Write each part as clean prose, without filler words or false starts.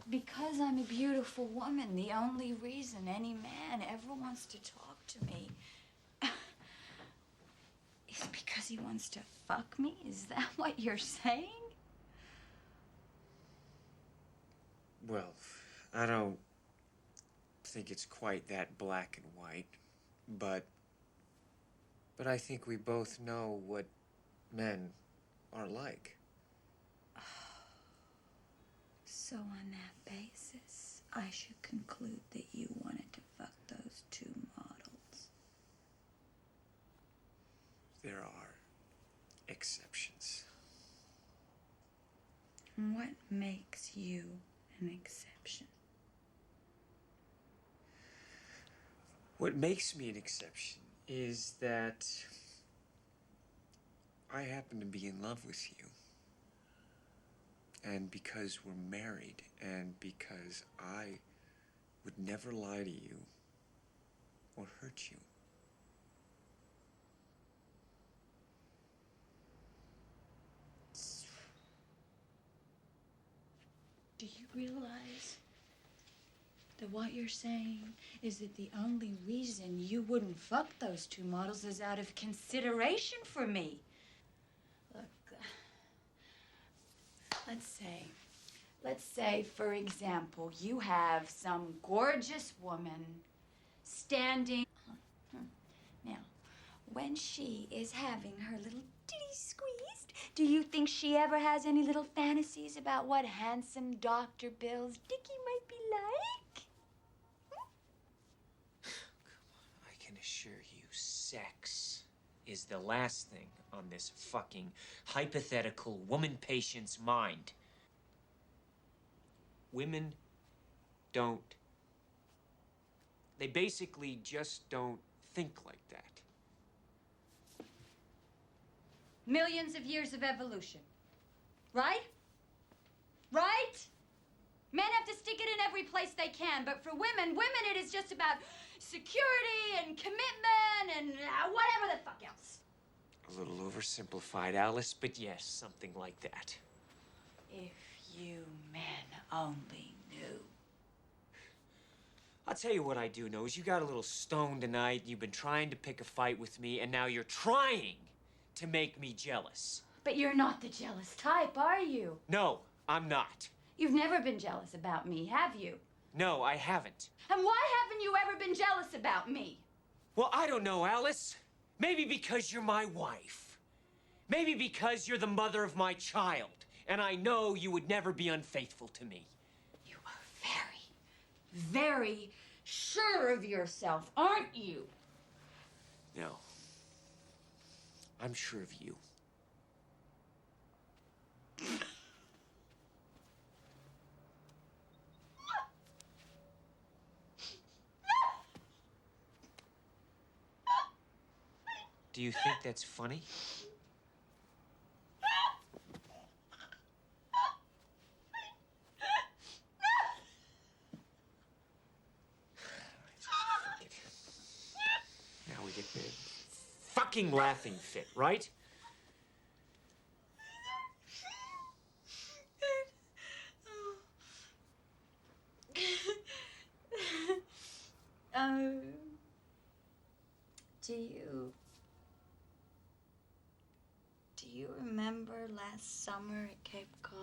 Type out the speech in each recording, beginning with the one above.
Because I'm a beautiful woman, the only reason any man ever wants to talk to me is because he wants to fuck me? Is that what you're saying? Well, I don't think it's quite that black and white, but I think we both know what men are like. So on that basis, I should conclude that you wanted to fuck those two models. There are exceptions. What makes you an exception? What makes me an exception is that I happen to be in love with you. And because we're married, and because I would never lie to you or hurt you. Do you realize that what you're saying is that the only reason you wouldn't fuck those two models is out of consideration for me? Look, let's say, for example, you have some gorgeous woman standing. Now, when she is having her little titty squeezed, do you think she ever has any little fantasies about what handsome Dr. Bill's dicky might be like? I can assure you, sex is the last thing on this fucking hypothetical woman patient's mind. Women don't. They basically just don't think like that. Millions of years of evolution. Right? Right? Men have to stick it in every place they can, but for women it is just about security and commitment and whatever the fuck else. A little oversimplified, Alice, but yes, something like that. If you men only knew. I'll tell you what I do know is you got a little stoned tonight, you've been trying to pick a fight with me, and now you're trying to make me jealous. But you're not the jealous type, are you? No, I'm not. You've never been jealous about me, have you? No, I haven't. And why haven't you ever been jealous about me? Well, I don't know, Alice. Maybe because you're my wife. Maybe because you're the mother of my child. And I know you would never be unfaithful to me. You are very, very sure of yourself, aren't you? No. I'm sure of you. Do you think that's funny? Now we get the fucking laughing fit, right? Do you remember last summer at Cape Cod?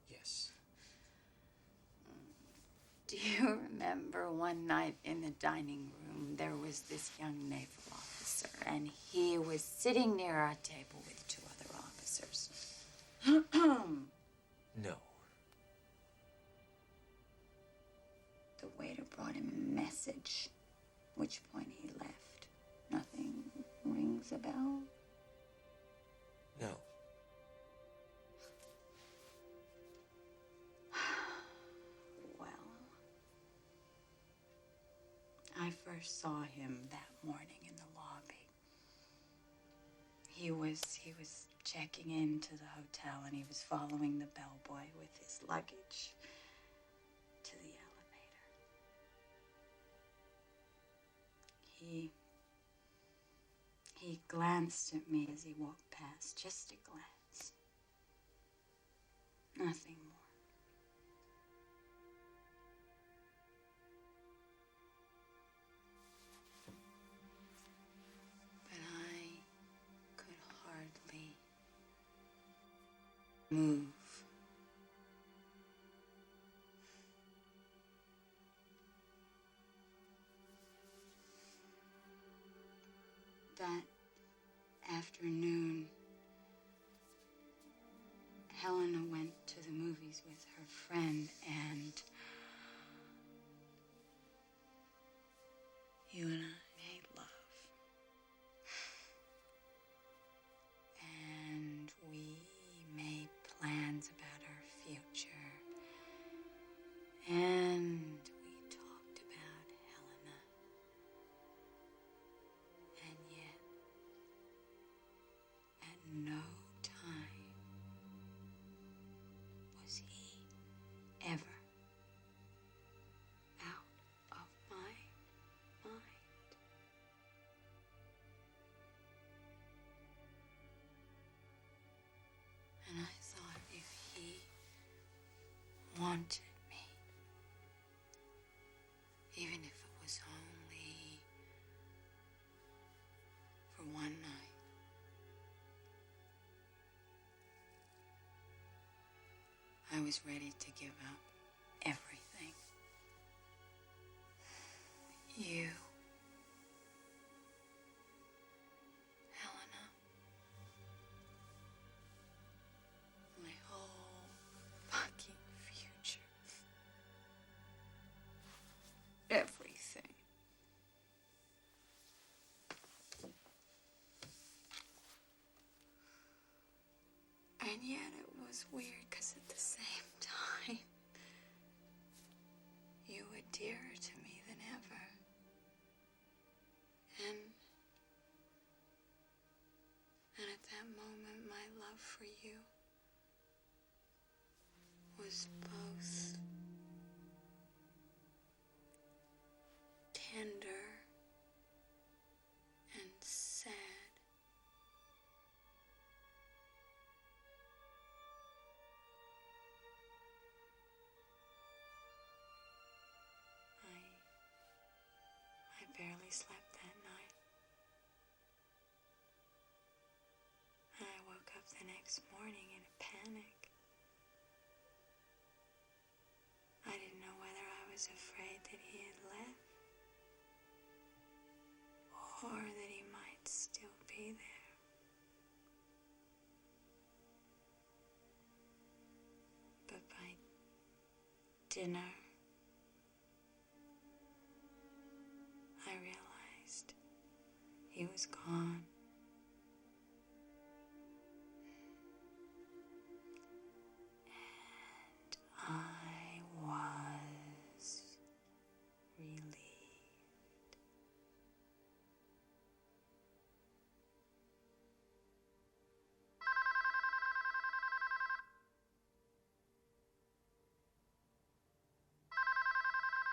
Yes. Do you remember one night in the dining room, there was this young naval officer, and he was sitting near our table with two other officers? No. The waiter brought him a message, which point he left. Nothing rings a bell? No. Well, I first saw him that morning in the lobby. He was checking into the hotel, and he was following the bellboy with his luggage to the elevator. He glanced at me as he walked past, just a glance. Nothing more. But I could hardly move. That afternoon, Helena went to the movies with her friend, and you and I made love. And we made plans about our future. And we talked about Helena. And yet, at no time was he ever out of my mind. And I thought if he wanted me, even if it was only for one night, I was ready to give up everything. You, Helena, my whole fucking future. Everything. And yet it was weird because at the same time, you were dearer to me than ever. And at that moment, my love for you was both tender and sad. I barely slept that night. And I woke up the next morning in a panic. I didn't know whether I was afraid that he had left or that he might still be there. But by dinner, I realized he was gone.